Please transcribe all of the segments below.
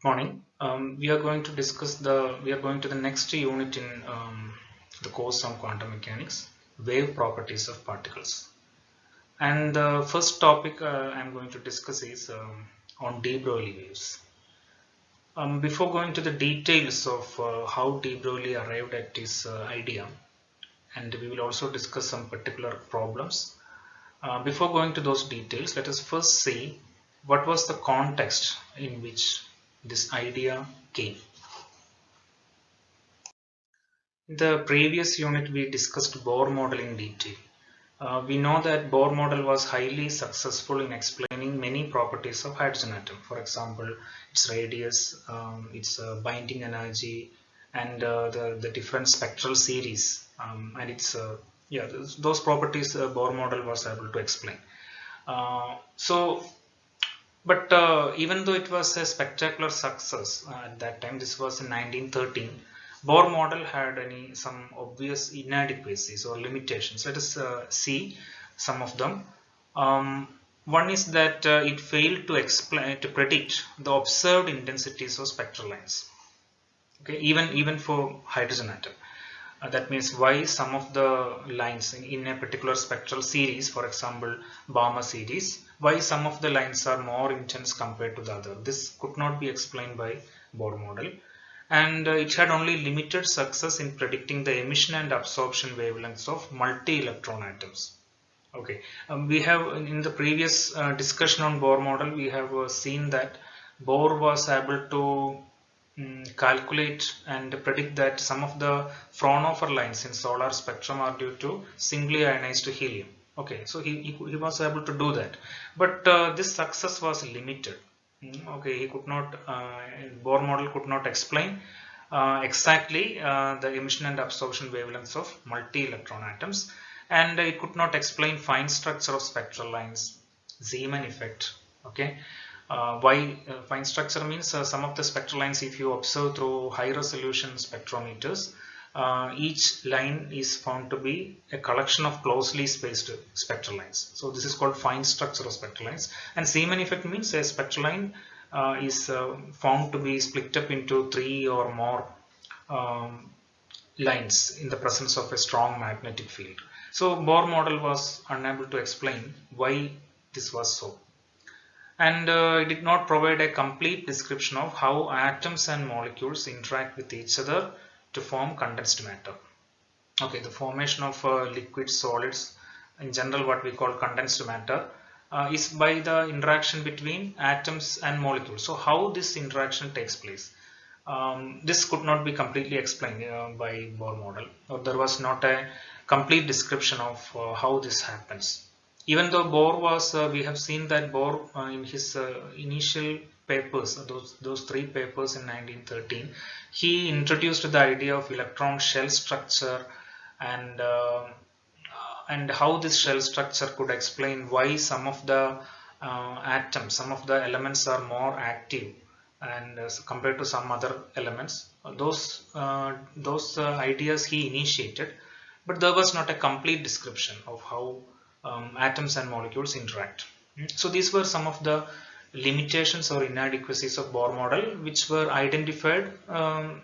Morning. We are going to discuss we are going to the next unit in the course on quantum mechanics, wave properties of particles. And the first topic I'm going to discuss is on de Broglie waves. Before going to the details of how de Broglie arrived at this idea, and we will also discuss some particular problems. Before going to those details, let us first see what was the context in which this idea came. In the previous unit, we discussed Bohr model in detail. We know that Bohr model was highly successful in explaining many properties of hydrogen atom. For example, its radius, its binding energy, and the different spectral series, and its yeah, those properties Bohr model was able to explain. So, but even though it was a spectacular success at that time, this was in 1913, Bohr model had some obvious inadequacies or limitations. Let us see some of them. One is that it failed to explain to predict the observed intensities of spectral lines. Okay, even for hydrogen atom. That means why some of the lines in a particular spectral series, for example Balmer series, why some of the lines are more intense compared to the other. This could not be explained by Bohr model, and it had only limited success in predicting the emission and absorption wavelengths of multi-electron atoms. Okay, we have in the previous discussion on Bohr model, we have seen that Bohr was able to calculate and predict that some of the Fraunhofer lines in solar spectrum are due to singly ionized helium. Okay, so he was able to do that, but this success was limited. Okay, he could not, Bohr model could not explain exactly the emission and absorption wavelengths of multi-electron atoms, and it could not explain fine structure of spectral lines, Zeeman effect. Okay, why fine structure means some of the spectral lines, if you observe through high resolution spectrometers, each line is found to be a collection of closely spaced spectral lines. So this is called fine structure of spectral lines. And Zeeman effect means a spectral line is found to be split up into three or more um, lines in the presence of a strong magnetic field. So Bohr model was unable to explain why this was so, and it did not provide a complete description of how atoms and molecules interact with each other to form condensed matter. Okay, the formation of liquid solids, in general what we call condensed matter, is by the interaction between atoms and molecules. So how this interaction takes place, this could not be completely explained by Bohr model, or there was not a complete description of how this happens. Even though Bohr was, we have seen that Bohr in his initial papers, those three papers in 1913, he introduced the idea of electron shell structure, and how this shell structure could explain why some of the atoms, some of the elements are more active and compared to some other elements. Those ideas he initiated, but there was not a complete description of how atoms and molecules interact. So these were some of the limitations or inadequacies of Bohr model, which were identified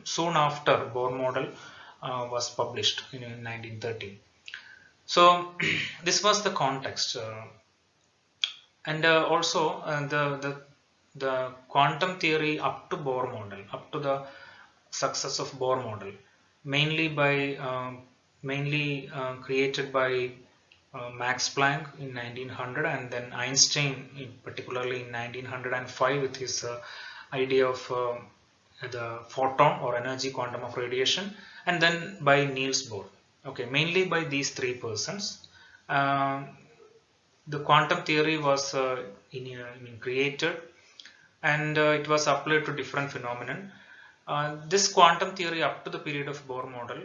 soon after Bohr model was published in 1913. So this was the context, and also the quantum theory up to Bohr model, up to the success of Bohr model, mainly by mainly created by Max Planck in 1900, and then Einstein particularly in 1905 with his idea of the photon or energy quantum of radiation, and then by Niels Bohr. Okay, mainly by these three persons. The quantum theory was created, and it was applied to different phenomenon. This quantum theory up to the period of Bohr model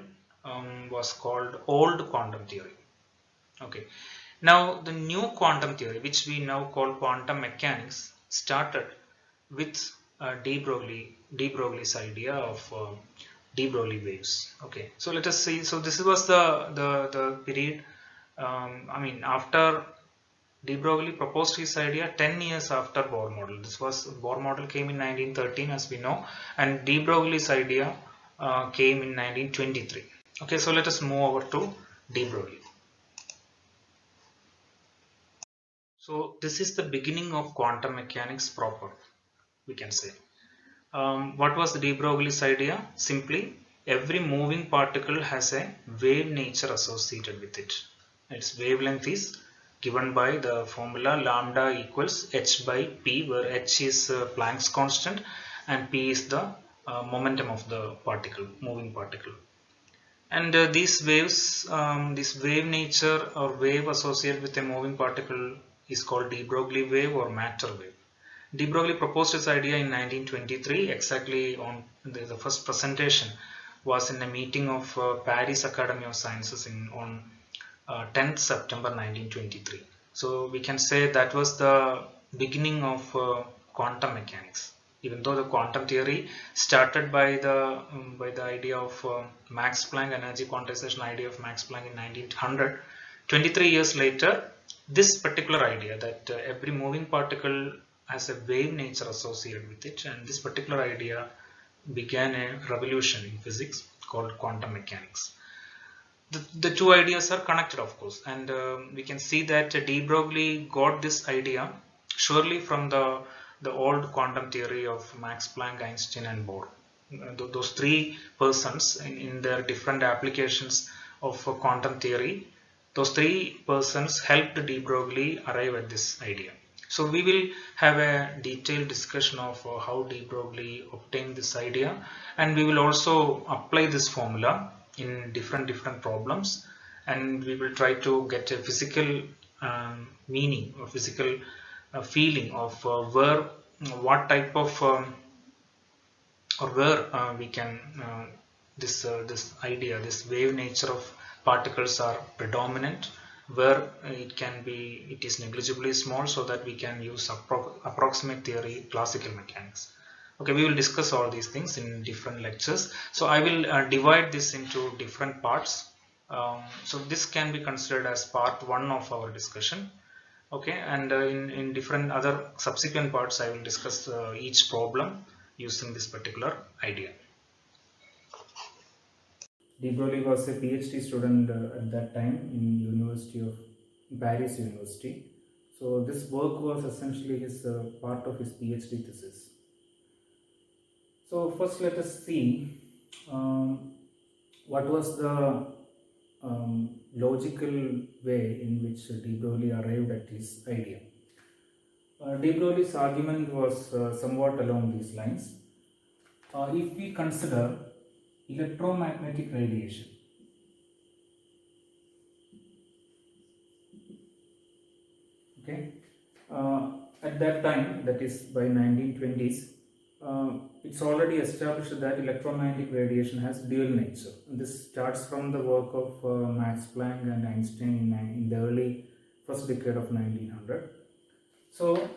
was called old quantum theory. Okay, now the new quantum theory, which we now call quantum mechanics, started with de Broglie's idea of de Broglie waves. Okay, so let us see. So this was the period. I mean, after De Broglie proposed his idea 10 years after Bohr model. Bohr model came in 1913, as we know, and De Broglie's idea came in 1923. Okay, so let us move over to De Broglie. So this is the beginning of quantum mechanics proper, we can say. What was De Broglie's idea? Simply, every moving particle has a wave nature associated with it. Its wavelength is given by the formula lambda equals h by p, where h is Planck's constant and p is the momentum of the moving particle. And these waves, this wave nature or wave associated with a moving particle is called De Broglie wave or matter wave. De Broglie proposed his idea in 1923. Exactly on the first presentation was in a meeting of Paris Academy of Sciences on 10th September 1923. So we can say that was the beginning of quantum mechanics. Even though the quantum theory started by the idea of Max Planck, energy quantization idea of Max Planck in 1900, 23 years later, this particular idea that every moving particle has a wave nature associated with it, and this particular idea began a revolution in physics called quantum mechanics. The two ideas are connected, of course, and we can see that De Broglie got this idea surely from the old quantum theory of Max Planck, Einstein and Bohr. Those three persons in their different applications of quantum theory, those three persons helped De Broglie arrive at this idea. So we will have a detailed discussion of how De Broglie obtained this idea, and we will also apply this formula in different problems, and we will try to get a physical meaning or physical feeling of what type of or where we can this idea, this wave nature of particles are predominant, where it is negligibly small, so that we can use approximate theory, classical mechanics. Okay, we will discuss all these things in different lectures. So I will divide this into different parts. So this can be considered as part 1 of our discussion. Okay, and in different other subsequent parts I will discuss each problem using this particular idea. De Broglie was a PhD student at that time in University of Paris University. So this work was essentially his part of his PhD thesis. So first let us see what was the logical way in which De Broglie arrived at his idea. De Broglie's argument was somewhat along these lines. If we consider electromagnetic radiation, okay, at that time, that is by 1920s, it's already established that electromagnetic radiation has dual nature. This starts from the work of Max Planck and Einstein in the early first decade of 1900. So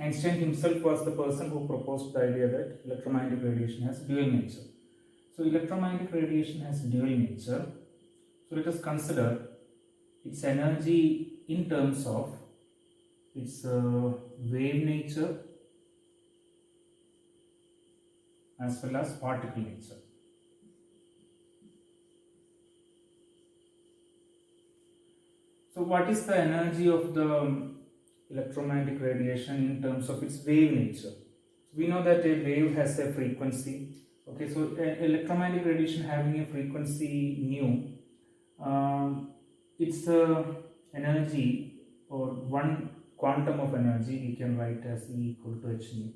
Einstein himself was the person who proposed the idea that electromagnetic radiation has dual nature. So electromagnetic radiation has dual nature. So let us consider its energy in terms of its wave nature as well as particle nature. So what is the energy of the electromagnetic radiation in terms of its wave nature? We know that a wave has a frequency. Okay, so electromagnetic radiation having a frequency nu, its energy or one quantum of energy we can write as E equal to h nu.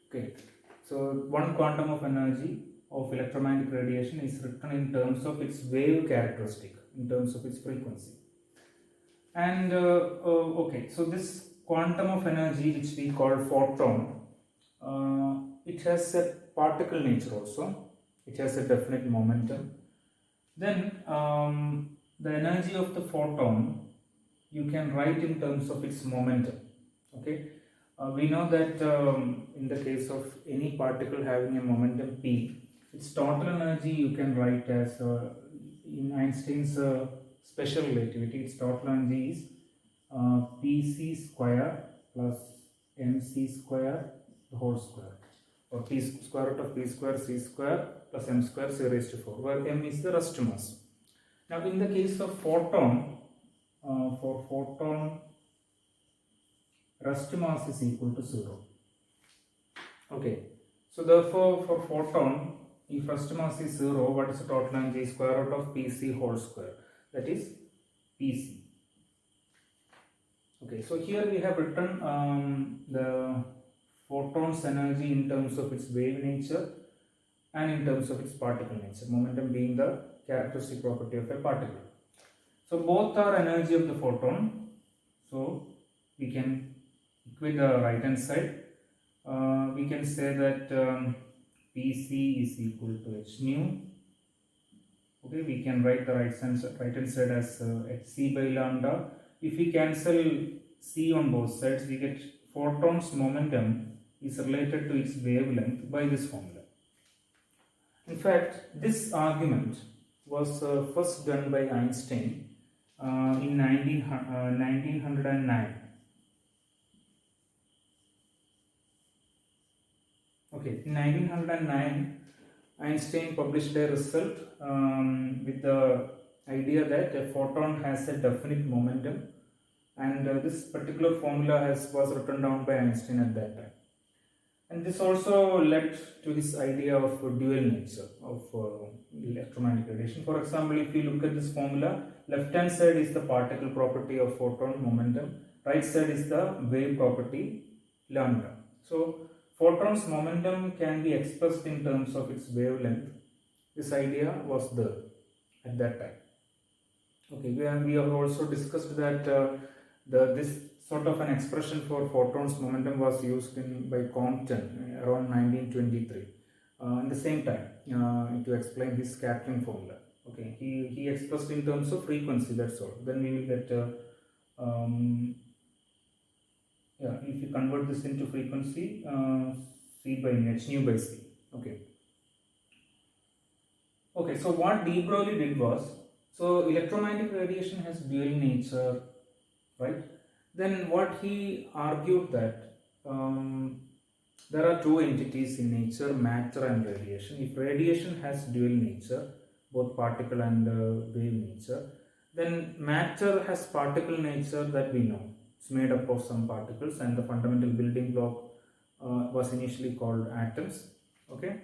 Okay, so one quantum of energy of electromagnetic radiation is written in terms of its wave characteristic, in terms of its frequency. And okay, so this quantum of energy, which we call photon, it has a particle nature also. It has a definite momentum. Then the energy of the photon you can write in terms of its momentum. Okay, we know that in the case of any particle having a momentum p, its total energy you can write as in Einstein's special relativity, its total energy is Pc square plus mc square the whole square, or p square root of p square c square plus m square c raised to 4, where m is the rest mass. Now in the case of photon, for photon rest mass is equal to 0. Okay, so therefore for photon, if rest mass is 0, what is the total energy? Square root of Pc whole square, that is Pc. Okay, so here we have written the photon's energy in terms of its wave nature and in terms of its particle nature, momentum being the characteristic property of a particle. So both are energy of the photon, so we can equate the right hand side. We can say that Pc is equal to h nu. Okay, we can write the right hand side as hc by lambda. If we cancel c on both sides, we get photon's momentum is related to its wavelength by this formula. In fact, this argument was first done by Einstein in 1909. Okay, in 1909, Einstein published a result with the idea that a photon has a definite momentum, and this particular formula was written down by Einstein at that time. And this also led to his idea of dual nature of electromagnetic radiation. For example, if you look at this formula, left hand side is the particle property of photon momentum, right side is the wave property lambda. So photon's momentum can be expressed in terms of its wavelength. This idea was there at that time. Okay, we have also discussed that this sort of an expression for photon's momentum was used by Compton around 1923. In the same time, to explain his scattering formula. Okay, he expressed in terms of frequency. That's all. Then we will get if you convert this into frequency, c by h nu by c. Okay. Okay. So what de Broglie did was, so electromagnetic radiation has dual nature, right? Then what he argued that there are two entities in nature, matter and radiation. If radiation has dual nature, both particle and wave nature, then matter has particle nature that we know. It's made up of some particles, and the fundamental building block was initially called atoms. Okay.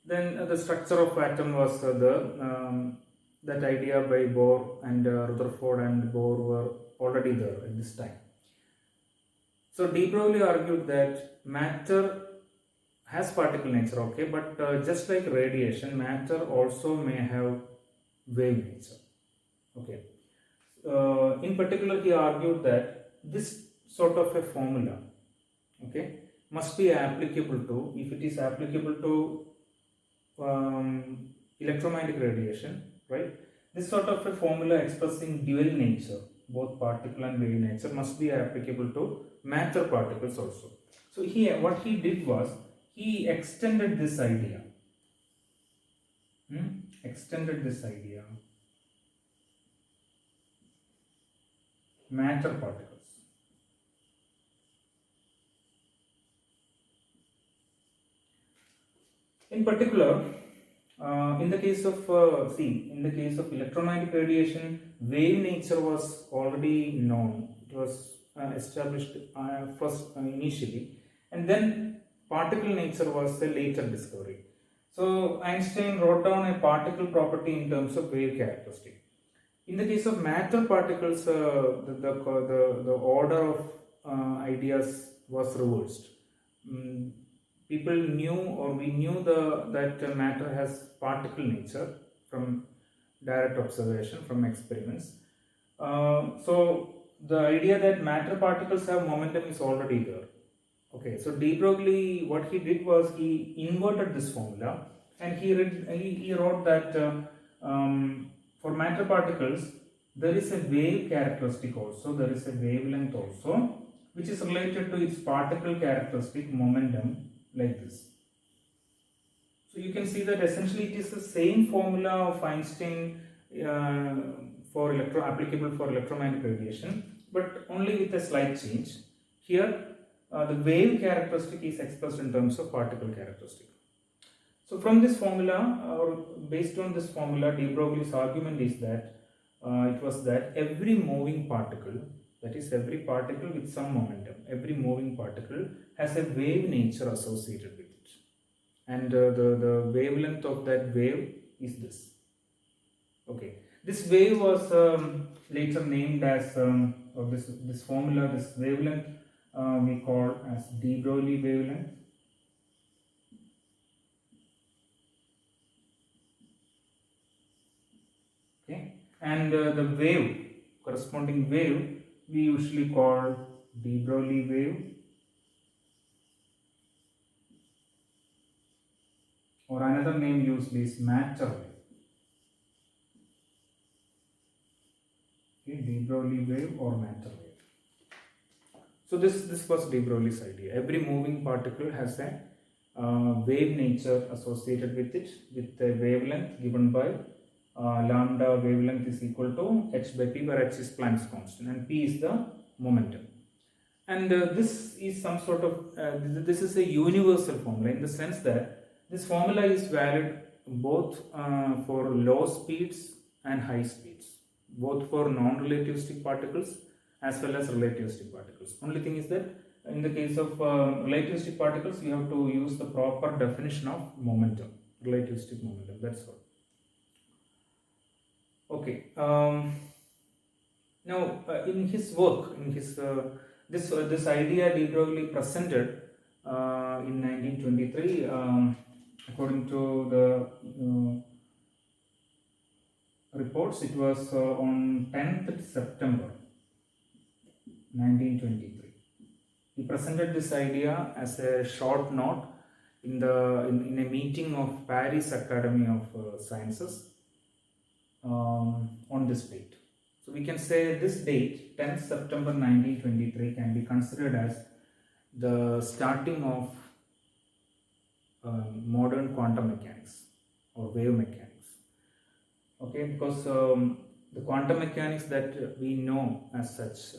Then the structure of atom was that idea by Bohr and Rutherford and Bohr were already there at this time. So de Broglie argued that matter has particle nature, okay, but just like radiation, matter also may have wave nature. Okay. In particular, he argued that this sort of a formula, okay, must be applicable to, if it is applicable to electromagnetic radiation, right? This sort of a formula expressing dual nature, both particle and wave nature, must be applicable to matter particles also. So here what he did was, he extended this idea. Matter particles. In particular, in the case of electromagnetic radiation, wave nature was already known. It was established first initially, and then particle nature was a later discovery. So Einstein wrote down a particle property in terms of wave characteristic. In the case of matter particles, the order of ideas was reversed. People knew, or we knew that matter has particle nature from direct observation, from experiments. So the idea that matter particles have momentum is already there. Okay, so de Broglie, what he did was, he inverted this formula, and he wrote that for matter particles there is a wave characteristic also, there is a wavelength also, which is related to its particle characteristic momentum, like this. So you can see that essentially it is the same formula of Einstein applicable for electromagnetic radiation. but only with a slight change. Here, the wave characteristic is expressed in terms of particle characteristic. So from this formula, or based on this formula, de Broglie's argument is that it was that every moving particle, that is every particle with some momentum, every moving particle has a wave nature associated with it, and the wavelength of that wave is this. Okay, this wave was later named as, or this formula, this wavelength, we call as de Broglie wavelength. Okay, and the wave, corresponding wave, we usually call de Broglie wave, or another name used is matter wave. Okay, de Broglie wave or matter wave. So this was de Broglie's idea. Every moving particle has a wave nature associated with it, with a wavelength given by lambda wavelength is equal to h by p, where h is Planck's constant and p is the momentum. And this is some sort of this is a universal formula, in the sense that this formula is valid both for low speeds and high speeds, both for non-relativistic particles as well as relativistic particles. Only thing is that in the case of relativistic particles, you have to use the proper definition of momentum, relativistic momentum, that's all. Okay, now in his work, in his this idea de Broglie presented in 1923, according to the reports, it was on 10th September 1923. He presented this idea as a short note in a meeting of Paris Academy of Sciences on this date. So we can say this date, 10th September 1923, can be considered as the starting of modern quantum mechanics or wave mechanics. Okay, because the quantum mechanics that we know as such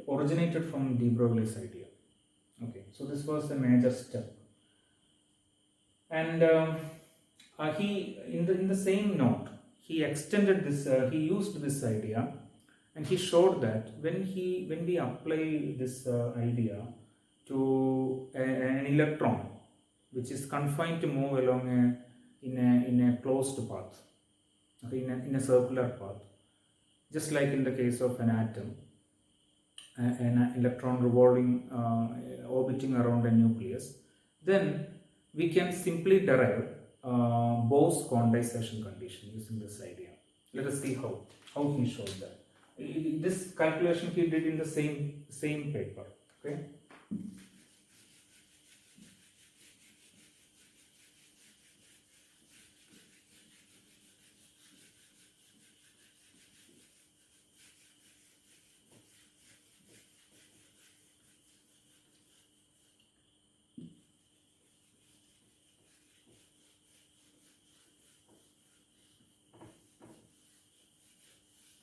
originated from de Broglie's idea. Okay, so this was a major step, and he in the same note, he extended this, he used this idea, and he showed that when we apply this idea to an electron which is confined to move along in a closed path, okay, in a circular path, just like in the case of an atom, an electron revolving, orbiting around a nucleus, then we can simply derive Bose quantization condition using this idea. Let us see how he showed that. This calculation he did in the same paper. Okay.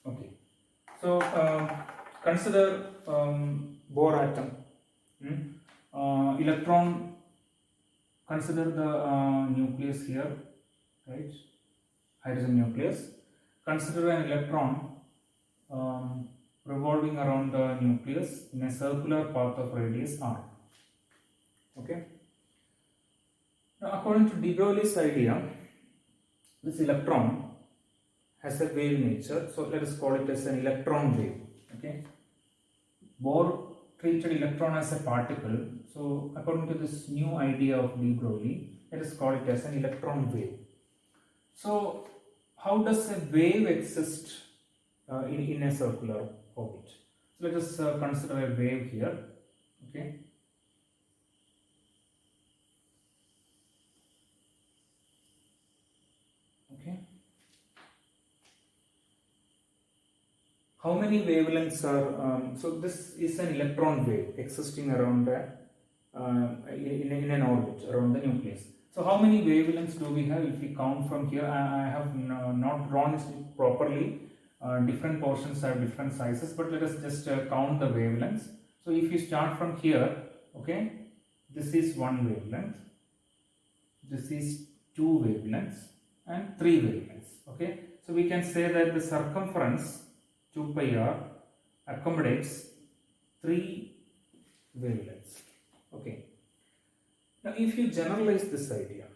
Okay, so consider Bohr atom. Electron, consider the nucleus here, right? Hydrogen nucleus. Consider an electron revolving around the nucleus in a circular path of radius r. Okay. Now, according to de Broglie's idea, this electron has a wave nature, so let us call it as an electron wave. Okay, Bohr treated electron as a particle, so according to this new idea of de Broglie, let us call it as an electron wave. So how does a wave exist in a circular orbit? So let us consider a wave here. Okay, how many wavelengths are, so this is an electron wave existing around in an orbit around the nucleus. So how many wavelengths do we have if we count from here? I have not drawn it properly, different portions have different sizes, but let us just count the wavelengths. So if you start from here, okay, this is one wavelength, this is two wavelengths, and three wavelengths. Okay, so we can say that the circumference 2 pi r accommodates three wavelengths. Okay, now if you generalize this idea,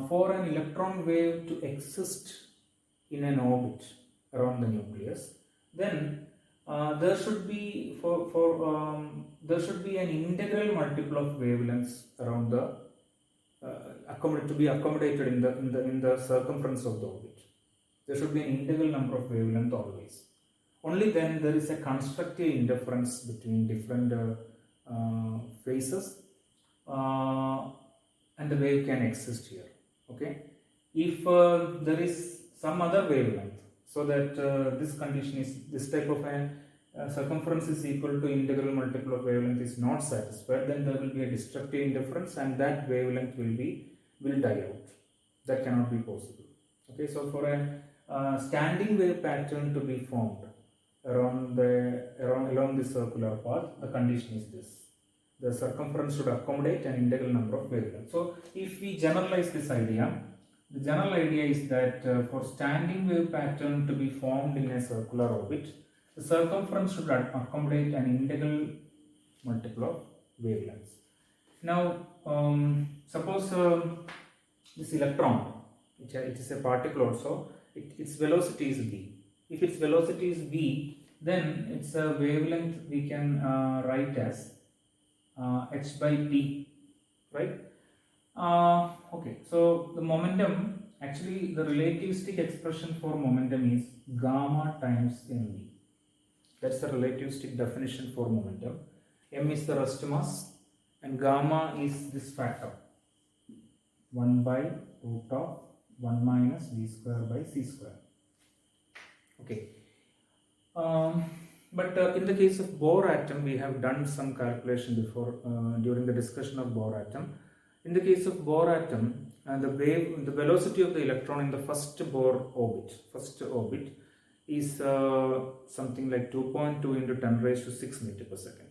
for an electron wave to exist in an orbit around the nucleus, then there should be there should be an integral multiple of wavelengths around the to be accommodated in the circumference of the orbit. There should be an integral number of wavelengths always. Only then there is a constructive interference between different phases and the wave can exist here. Okay, if there is some other wavelength, so that this condition is, this type of an circumference is equal to integral multiple of wavelength is not satisfied, then there will be a destructive interference and that wavelength will die out. That cannot be possible. Okay, so for a standing wave pattern to be formed along the circular path, the condition is this: the circumference should accommodate an integral number of wavelengths. So if we generalize this idea, the general idea is that for standing wave pattern to be formed in a circular orbit, the circumference should accommodate an integral multiple of wavelengths. Now, suppose this electron, it is a particle also, its velocity is v. If its velocity is v, then its a wavelength we can write as h by p, right? Okay, so the momentum, actually the relativistic expression for momentum is gamma times mv. That's the relativistic definition for momentum. M is the rest mass and gamma is this factor, 1 by root of 1 minus v square by c square. Okay. But in the case of Bohr atom, we have done some calculation before during the discussion of Bohr atom. In the case of Bohr atom, the velocity of the electron in the first Bohr orbit, is something like 2.2 into 10 raised to 6 meter per second.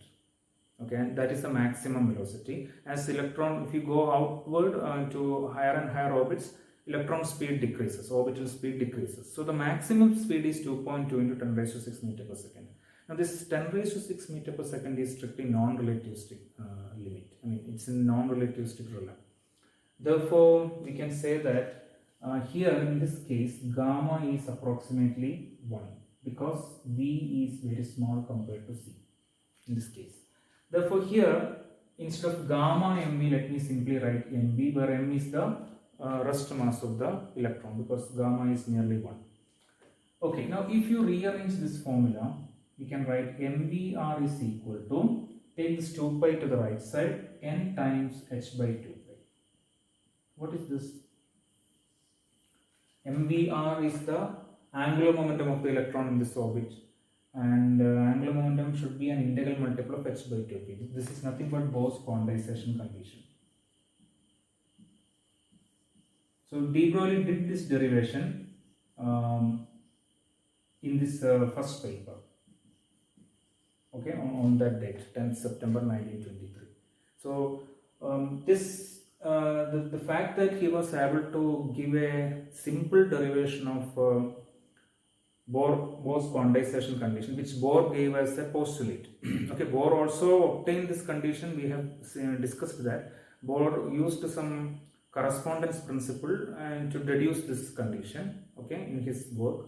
Okay, and that is the maximum velocity. As electron, if you go outward to higher and higher orbits, electron speed decreases, orbital speed decreases. So the maximum speed is 2.2 into 10 raised to 6 meter per second. Now this 10 raised to 6 meter per second is strictly non-relativistic limit. I mean, it's in non-relativistic realm. Therefore, we can say that here in this case, gamma is approximately 1 because v is very small compared to c in this case. Therefore, here instead of gamma mv, let me simply write mv, where m is the rest mass of the electron because gamma is nearly 1. Okay, now if you rearrange this formula, we can write mvr is equal to, take this 2 pi to the right side, n times h by 2 pi. What is this? mvr is the angular momentum of the electron in this orbit, and angular momentum should be an integral multiple of h by 2 pi. This is nothing but Bohr's quantization condition. So de Broglie did this derivation in this first paper, okay, on that date, 10th September 1923. So the fact that he was able to give a simple derivation of Bohr's quantization condition, which Bohr gave as a postulate. Okay, Bohr also obtained this condition. We have discussed that. Bohr used some correspondence principle and to deduce this condition, okay, in his work,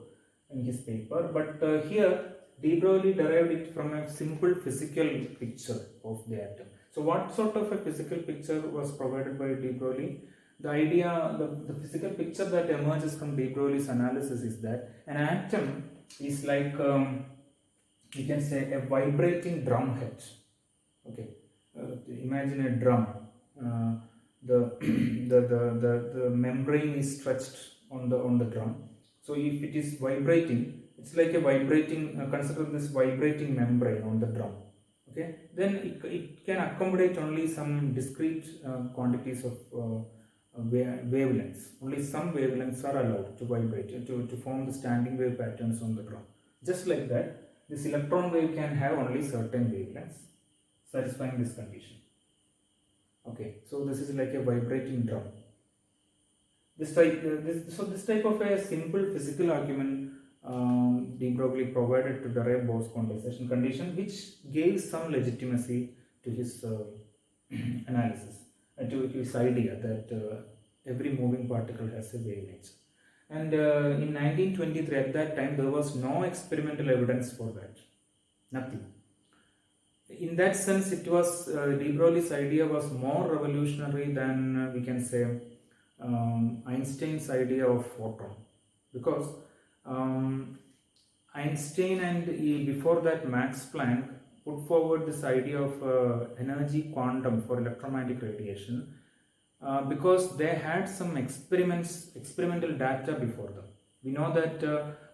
in his paper. But here de Broglie derived it from a simple physical picture of the atom. So what sort of a physical picture was provided by de Broglie? The idea, the physical picture that emerges from de Broglie's analysis is that an atom is like, you can say, a vibrating drum head. Okay, imagine a drum. The membrane is stretched on the drum. So if it is vibrating, it's like a vibrating, consider this vibrating membrane on the drum. Okay, then it can accommodate only some discrete quantities of wavelengths. Only some wavelengths are allowed to vibrate, to form the standing wave patterns on the ground. Just like that, this electron wave can have only certain wavelengths, satisfying this condition. Okay, so this is like a vibrating drum. This type of a simple physical argument de Broglie provided to derive Bose condensation condition, which gave some legitimacy to his analysis, to his idea that every moving particle has a wave nature. And in 1923, at that time, there was no experimental evidence for that. Nothing. In that sense, it was de Broglie's idea was more revolutionary than we can say Einstein's idea of photon, because Einstein and before that Max Planck put forward this idea of energy quantum for electromagnetic radiation because they had some experimental data before them. We know that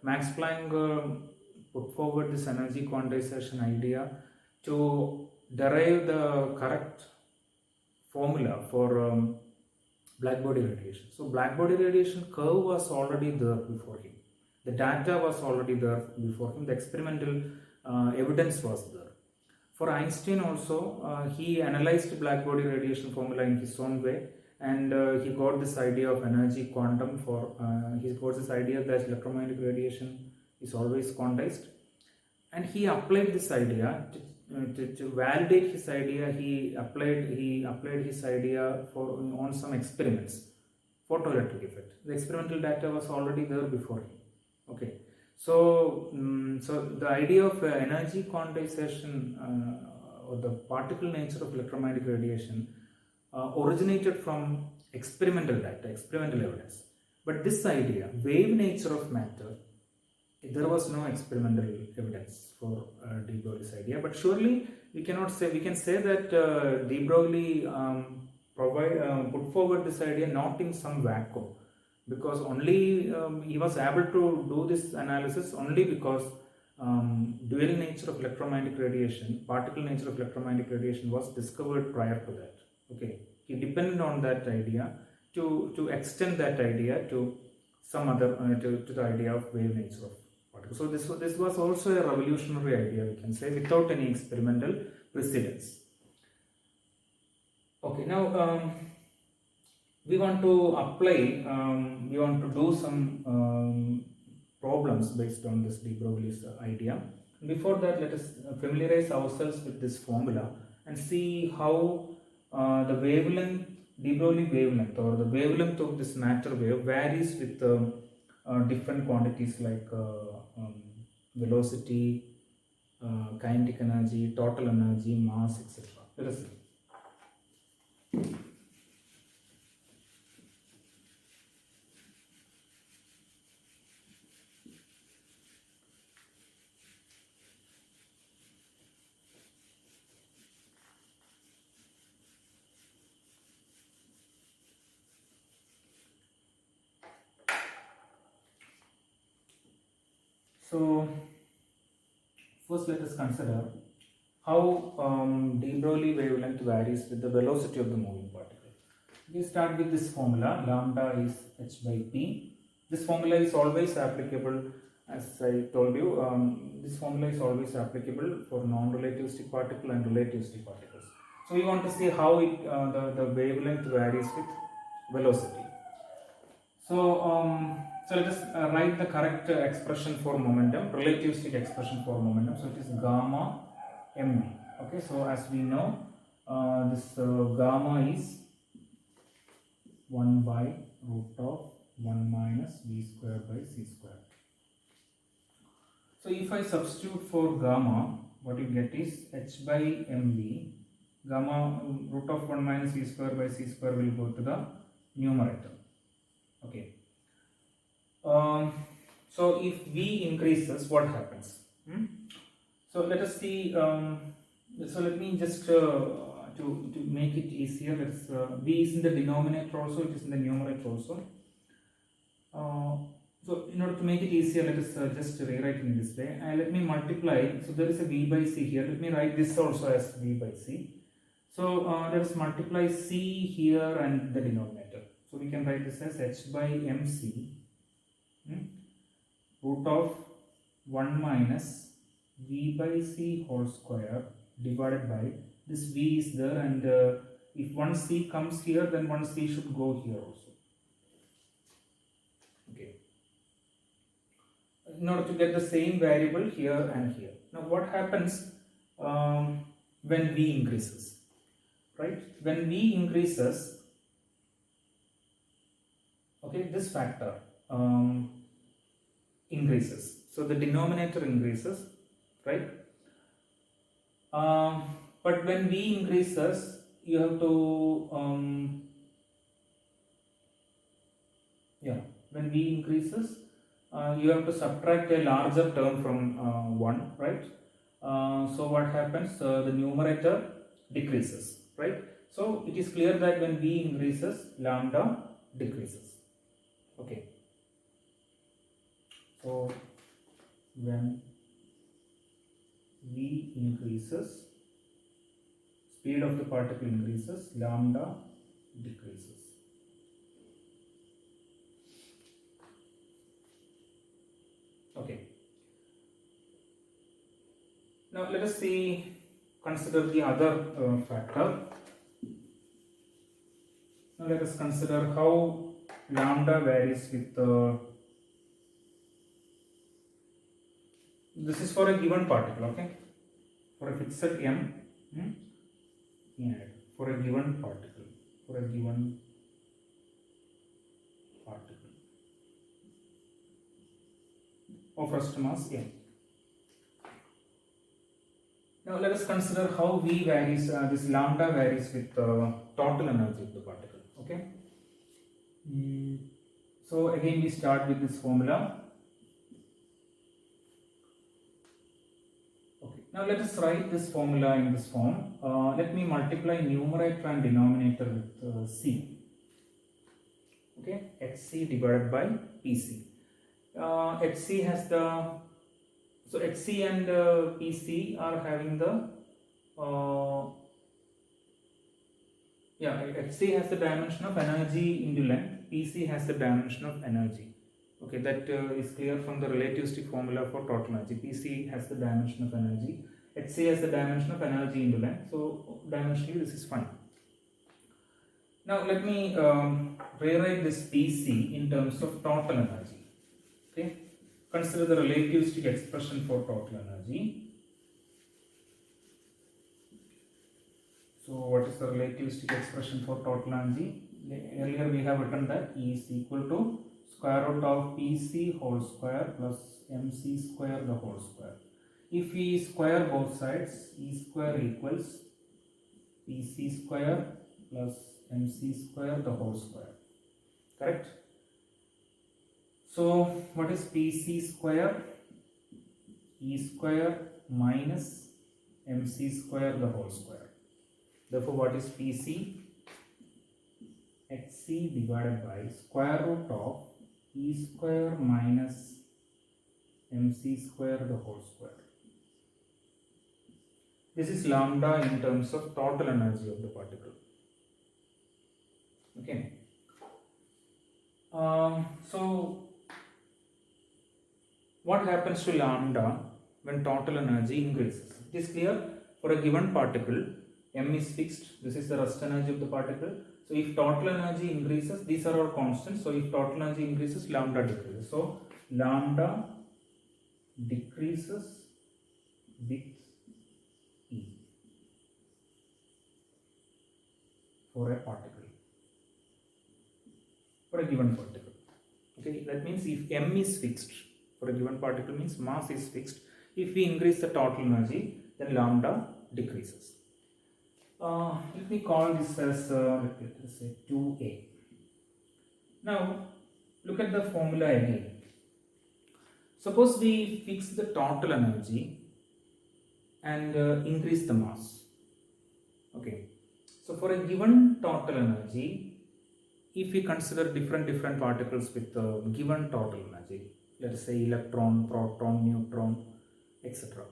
Max Planck put forward this energy quantization idea to derive the correct formula for blackbody radiation. So blackbody radiation curve was already there before him. The data was already there before him. The experimental evidence was there. For Einstein also, he analyzed blackbody radiation formula in his own way, and he got this idea of energy quantum for, he got this idea that electromagnetic radiation is always quantized, and he applied this idea to validate his idea. He applied his idea on some experiments, photoelectric effect. The experimental data was already there before him. Okay, so the idea of energy quantization or the particle nature of electromagnetic radiation originated from experimental data, experimental evidence. But this idea, wave nature of matter, there was no experimental evidence for de Broglie's idea. But surely we can say that de Broglie put forward this idea not in some vacuum, because only he was able to do this analysis only because dual nature of electromagnetic radiation, particle nature of electromagnetic radiation was discovered prior to that. Okay, he depended on that idea to extend that idea to some other to the idea of wave nature of particle. So this was also a revolutionary idea, we can say, without any experimental precedence. Okay, now we want to apply, we want to do some problems based on this de Broglie's idea. Before that, let us familiarize ourselves with this formula and see how the wavelength, de Broglie wavelength, or the wavelength of this matter wave varies with different quantities like velocity, kinetic energy, total energy, mass, etc. Let us see. So first let us consider how de Broglie wavelength varies with the velocity of the moving particle. We start with this formula, lambda is h by p. This formula is always applicable, as I told you, this formula is always applicable for non-relativistic particle and relativistic particles. So we want to see how the wavelength varies with velocity. So let us write the correct expression for momentum, relativistic expression for momentum. So it is gamma mv. Okay, so as we know, this gamma is 1 by root of 1 minus v square by c square. So if I substitute for gamma, what you get is h by mv. Gamma root of 1 minus v square by c square will go to the numerator. Okay. So if v increases, what happens? So let us see. So let me just to make it easier. Let's v is in the denominator also. It is in the numerator also. So in order to make it easier, let us just rewrite in this way. Let me multiply. So there is a v by c here. Let me write this also as v by c. So let us multiply c here and the denominator. So we can write this as h by mc root of 1 minus v by c whole square divided by this v is there, and if one c comes here, then one c should go here also. Okay. In order to get the same variable here and here. Now what happens when v increases? Right? When v increases, okay, this factor increases. So the denominator increases, right? But when v increases, you have to when v increases, you have to subtract a larger term from 1, right? So what happens? The numerator decreases, right? So it is clear that when v increases, lambda decreases. Okay. So when v increases, speed of the particle increases, lambda decreases. Okay. Now let us consider the other factor. Now let us consider how lambda varies with this is for a given particle, okay? For a fixed m, for a given particle, of first mass m. Now let us consider how v varies, this lambda varies with total energy of the particle, okay? So again we start with this formula. Okay. Now let us write this formula in this form. Let me multiply numerator and denominator with c. Okay, hc divided by pc. Hc has the, so hc and pc are having the hc has the dimension of energy into length, pc has the dimension of energy. Okay, that is clear from the relativistic formula for total energy. pc has the dimension of energy, hc has the dimension of energy into length, so dimensionally this is fine. Now let me rewrite this pc in terms of total energy. Okay, consider the relativistic expression for total energy. So what is the relativistic expression for total energy? Earlier we have written that E is equal to square root of Pc whole square plus Mc square the whole square. If we square both sides, E square equals Pc square plus Mc square the whole square. Correct? So what is Pc square? E square minus Mc square the whole square. Therefore what is Pc? Hc divided by square root of E square minus Mc square the whole square. This is lambda in terms of total energy of the particle. Okay. So what happens to lambda when total energy increases? It is clear, for a given particle, m is fixed. This is the rest energy of the particle. So if total energy increases, these are all constants. So if total energy increases, lambda decreases. So lambda decreases with E for a particle, for a given particle. Okay, that means if m is fixed for a given particle, means mass is fixed. If we increase the total energy, then lambda decreases. Let me call this as let us say 2a. Now look at the formula again. Suppose we fix the total energy and increase the mass. Okay. So for a given total energy, if we consider different particles with given total energy, let us say electron, proton, neutron, etc.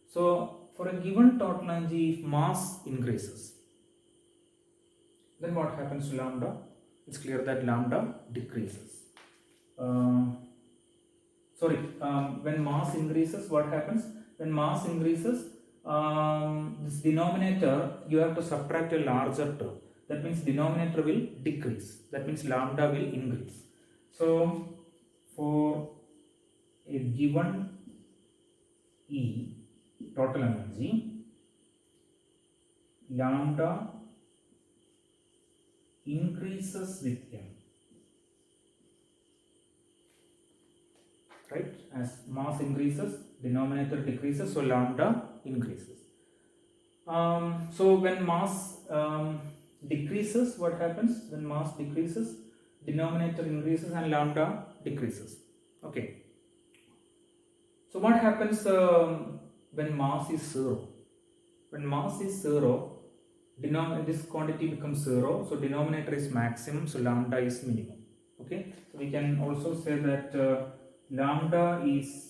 So for a given total energy, if mass increases, then what happens to lambda? it's clear that lambda decreases. When mass increases, what happens? When mass increases, this denominator, you have to subtract a larger term. That means denominator will decrease. That means lambda will increase. So, for a given E, total energy, lambda increases with M. Right? As mass increases, denominator decreases, so lambda increases. So when mass decreases, what happens? When mass decreases, denominator increases and lambda decreases. Okay. So what happens when mass is 0? When mass is 0, this quantity becomes 0, so denominator is maximum, so lambda is minimum. Okay. So we can also say that lambda is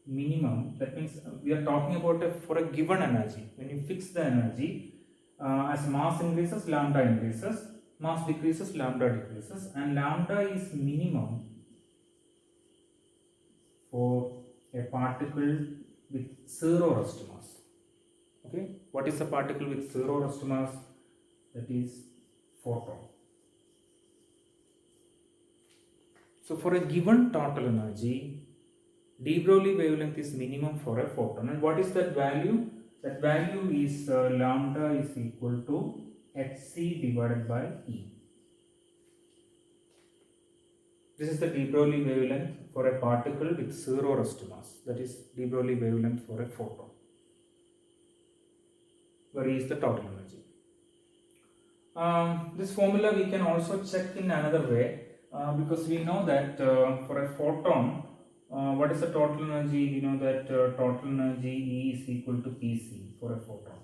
minimum. That means we are talking about for a given energy. When you fix the energy, as mass increases, lambda increases, mass decreases, lambda decreases, and lambda is minimum for a particle with 0 rest mass. Okay, what is a particle with 0 rest mass? That is photon. So for a given total energy, de Broglie wavelength is minimum for a photon. And what is that value? That value is lambda is equal to hc divided by E. This is the de Broglie wavelength for a particle with 0 rest mass. That is de Broglie wavelength for a photon, where E is the total energy. This formula we can also check in another way, because we know that for a photon, what is the total energy? We know that total energy E is equal to Pc for a photon.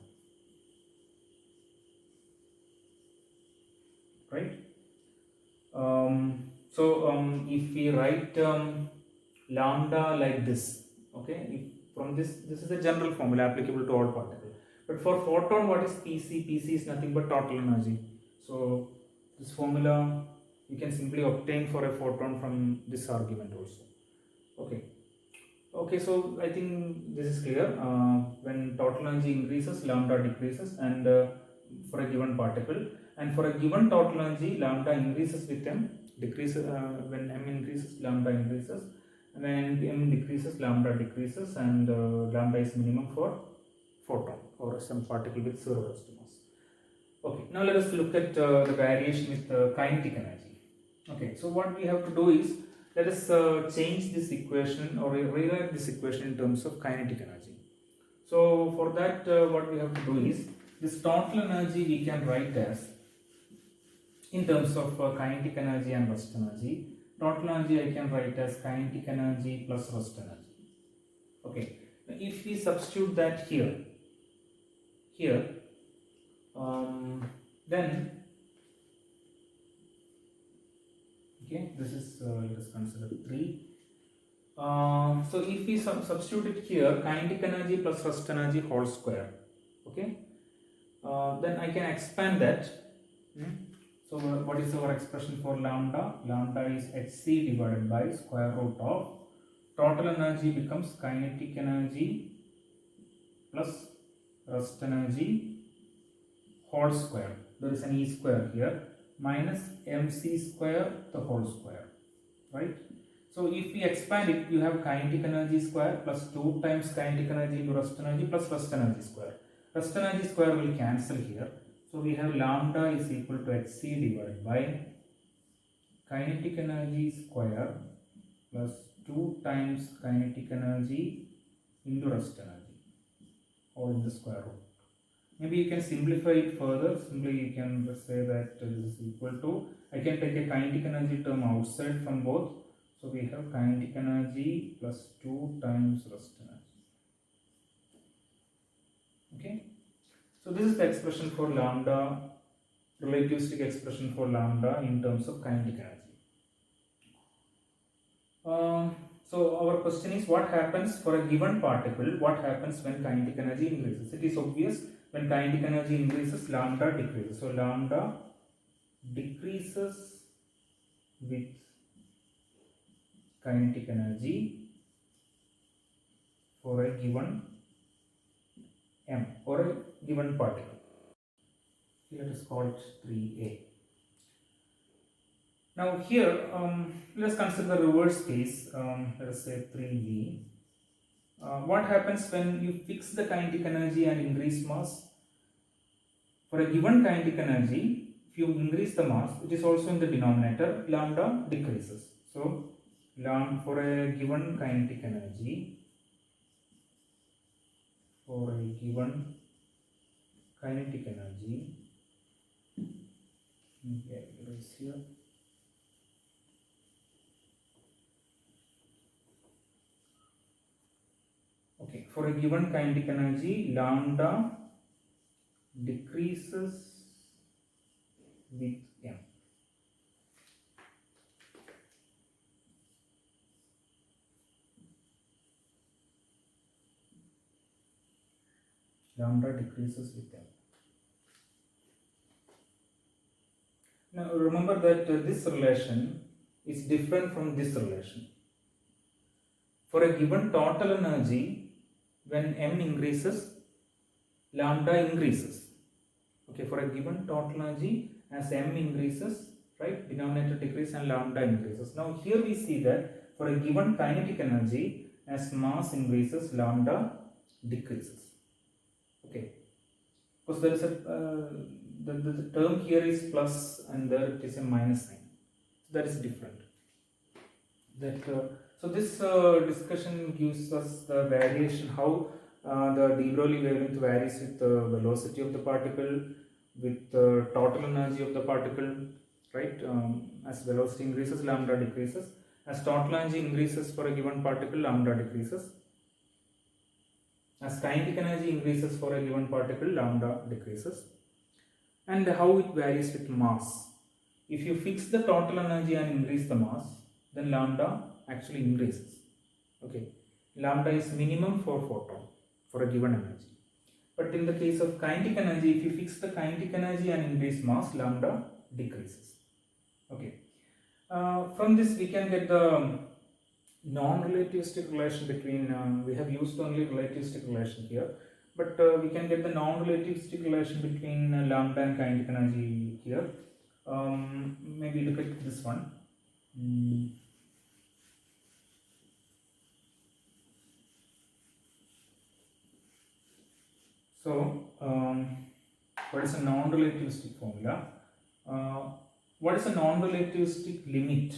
Right? If we write lambda like this, okay, from this is a general formula applicable to all particles. But for photon, what is Pc? Pc is nothing but total energy. So this formula you can simply obtain for a photon from this argument also. Okay, so I think this is clear. When total energy increases, lambda decreases, and for a given particle, and for a given total energy, lambda increases with m, decreases when m increases, lambda increases, and when m decreases, lambda decreases, and lambda is minimum for photon or some particle with 0 rest mass. Okay, now let us look at the variation with kinetic energy. Okay, so what we have to do is, let us change this equation or rewrite this equation in terms of kinetic energy. So for that, what we have to do is, this total energy we can write as, in terms of kinetic energy and rest energy. Total energy I can write as kinetic energy plus rest energy. Okay, if we substitute that here, then okay, this is let us consider 3. So if we substitute it here, kinetic energy plus rest energy whole square, okay, then I can expand that. So what is our expression for lambda? Lambda is hc divided by square root of total energy becomes kinetic energy plus rest energy whole square. There is an e square here, minus mc square the whole square, right? So if we expand it, you have kinetic energy square plus 2 times kinetic energy into rest energy plus rest energy square. Rest energy square will cancel here. So we have lambda is equal to hc divided by kinetic energy square plus 2 times kinetic energy into rest energy, all in the square root. Maybe you can simplify it further. Simply you can say that this is equal to, I can take a kinetic energy term outside from both. So we have kinetic energy plus 2 times rest energy. Okay. So this is the expression for lambda, relativistic expression for lambda in terms of kinetic energy. So our question is, what happens for a given particle? What happens when kinetic energy increases? It is obvious, when kinetic energy increases, lambda decreases. So lambda decreases with kinetic energy for a given m or a given particle. Let us call it 3a. Now here let us consider the reverse case. Let us say 3v. What happens when you fix the kinetic energy and increase mass? For a given kinetic energy, if you increase the mass, it is also in the denominator, lambda decreases. So for a given kinetic energy, okay, erase here. Okay, for a given kinetic energy, lambda decreases with m. Lambda decreases with m. Now remember that this relation is different from this relation. For a given total energy, when m increases, lambda increases. Okay, for a given total energy, as m increases, right, denominator decreases and lambda increases. Now here we see that for a given kinetic energy, as mass increases, lambda decreases. Okay, because there is a the term here is plus and there it is a minus sign. That is different. So this discussion gives us the variation, how the de Broglie wavelength varies with the velocity of the particle, with the total energy of the particle, right? As velocity increases, lambda decreases. As total energy increases for a given particle, lambda decreases. As kinetic energy increases for a given particle, lambda decreases. And how it varies with mass. If you fix the total energy and increase the mass, then lambda actually increases. Okay, lambda is minimum for photon for a given energy. But in the case of kinetic energy, if you fix the kinetic energy and increase mass, lambda decreases. Okay, from this we can get the non-relativistic relation between, we have used only relativistic relation here, but we can get the non-relativistic relation between lambda and kinetic energy here. Maybe look at this one. So what is a non-relativistic formula? What is a non-relativistic limit?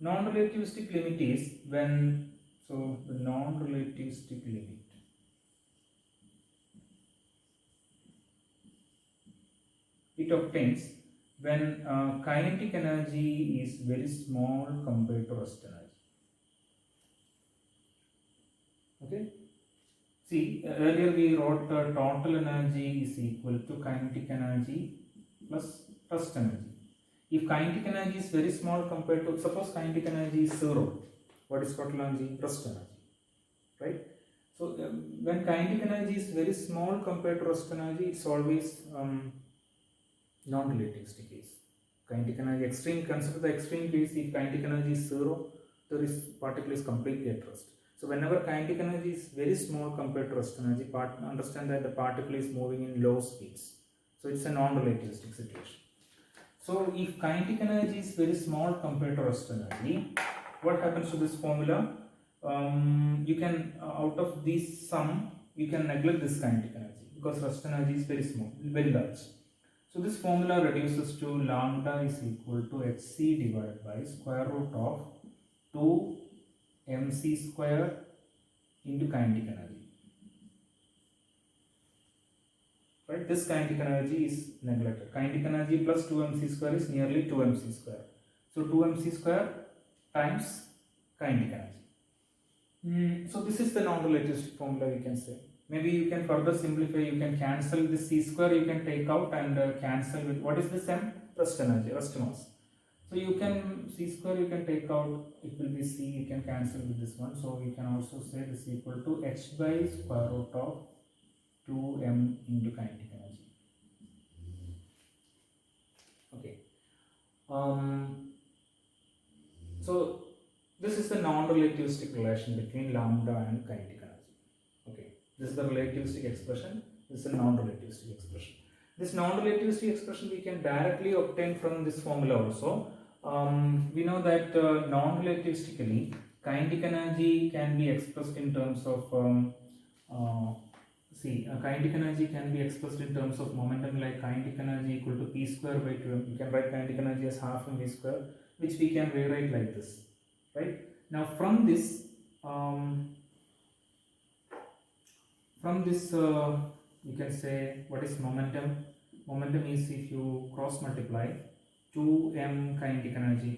Non-relativistic limit is when, so the non-relativistic limit it obtains when kinetic energy is very small compared to rest energy. Okay, see, earlier we wrote total energy is equal to kinetic energy plus rest energy. If kinetic energy is very small compared to, suppose kinetic energy is 0, what is total energy? Rest energy, right? So when kinetic energy is very small compared to rest energy, it's always non-relativistic case. Kinetic energy extreme, consider the extreme case. If kinetic energy is 0, there is particle is completely at rest. So whenever kinetic energy is very small compared to rest energy, understand that the particle is moving in low speeds. So it's a non-relativistic situation. So if kinetic energy is very small compared to rest energy, what happens to this formula? You can out of this sum, you can neglect this kinetic energy because rest energy is very small, very large. So this formula reduces to lambda is equal to hc divided by square root of 2 mc square into kinetic energy. Right, this kinetic energy is neglected. Kinetic energy plus 2 mc square is nearly 2 mc square. So 2 mc square times kinetic energy. So this is the non-relativistic formula, we can say. Maybe you can further simplify, you can cancel this c square, you can take out and cancel with, what is this m? Rest energy, rest mass. So you can, c square you can take out, it will be c, you can cancel with this one. So you can also say this is equal to h by square root of 2m into kinetic energy. Okay. the non-relativistic relation between lambda and kinetic energy. Okay, this is the relativistic expression. This is a non-relativistic expression. This non-relativistic expression we can directly obtain from this formula also. We know that non-relativistically kinetic energy can be expressed in terms of kinetic energy can be expressed in terms of momentum, like kinetic energy equal to p square by 2m. You can write kinetic energy as half mv square, which we can rewrite like this, right? Now from this you can say what is momentum. Momentum is if you cross multiply 2m kinetic energy,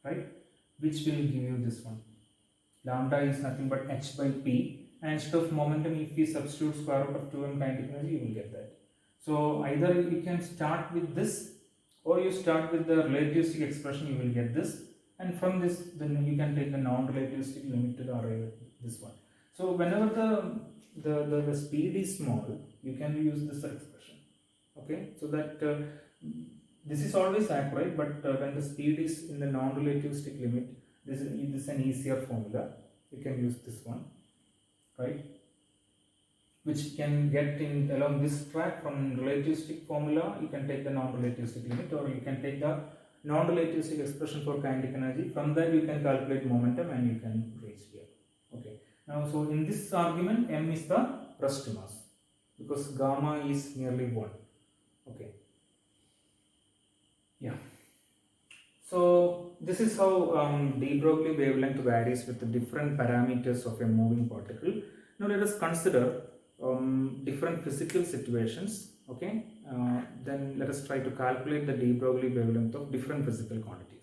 right, which will give you this one. Lambda is nothing but h by p, and instead of momentum, if we substitute square root of 2m kinetic energy, you will get that. So either you can start with this, or you start with the relativistic expression, you will get this, and from this then you can take the non-relativistic limit to the arrive at this one. So whenever the speed is small, you can use this expression. Okay, so that this is always accurate, but when the speed is in the non-relativistic limit, this is an easier formula. You can use this one, right, which can get in along this track from relativistic formula. You can take the non-relativistic limit, or you can take the non-relativistic expression for kinetic energy. From that you can calculate momentum and you can reach here. Okay, now so in this argument m is the rest mass because gamma is nearly 1. Okay, yeah. So this is how de Broglie wavelength varies with the different parameters of a moving particle. Now let us consider different physical situations. Okay, then let us try to calculate the de Broglie wavelength of different physical quantities.